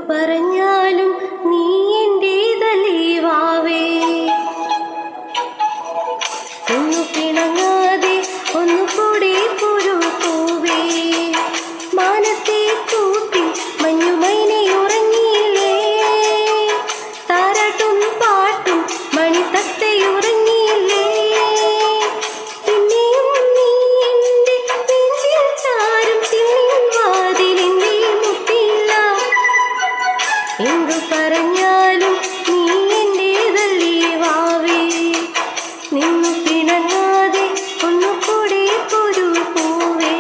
പറഞ്ഞാലും നീ എന്റേതല്ലേ വാവേ. ഒന്നു പിണങ്ങാതെ ഒന്നുകൂടെ പോരൂ പൂവേ. മാനത്തെ കൂട്ടിൽ മഞ്ഞുമൈനെ ഉറങ്ങിയില്ലേ, താരാട്ടും പാട്ടും മണിത്തത്തയുറങ്ങിയില്ലേ. പിന്നെയും നീ എന്റെ നെഞ്ചിൽ ചാരും ചില്ലിൻ വാതിലിന്റെ മുട്ടില്ല. എന്തു പറഞ്ഞാലും നീ എന്റേതല്ലേ വാവേ. നിന്നു പിണങ്ങാതെ ഒന്നുകൂടെ പോരൂ പൂവേ.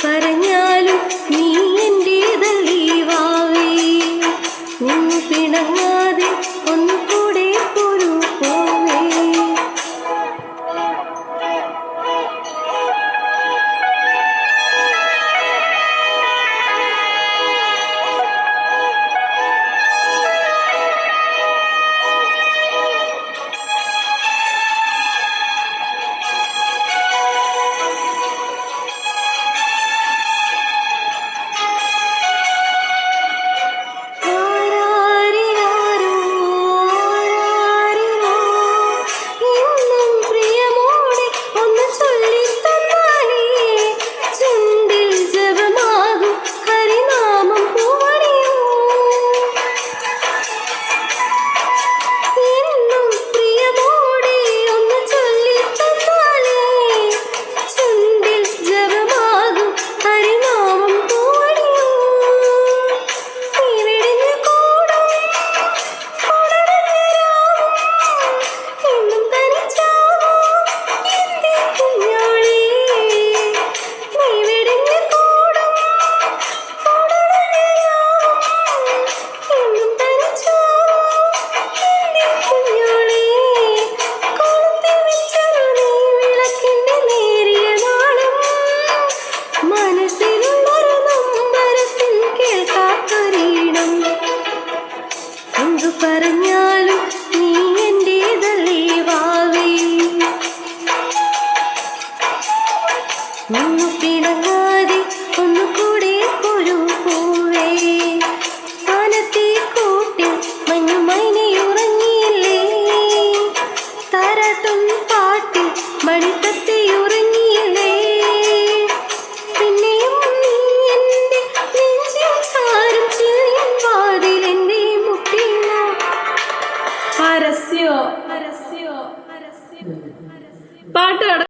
പറഞ്ഞാലും നീ എന്റേതല്ലേ വാവേ. നിന്നു പിണങ്ങാതെ ഒന്നുകൂടെ പോരൂ പൂവേ. എന്തു പറഞ്ഞാലും നീ എന്റേതല്ലേ വാവേ. നിന്നു പിണങ്ങാതെ ഒന്നുകൂടെ പോരൂ പൂവേ. മാനത്തെ കൂട്ടിൽ മഞ്ഞുമൈനെ ഉറങ്ങിയില്ലേ, താരാട്ടും പാട്ടിൽ മണി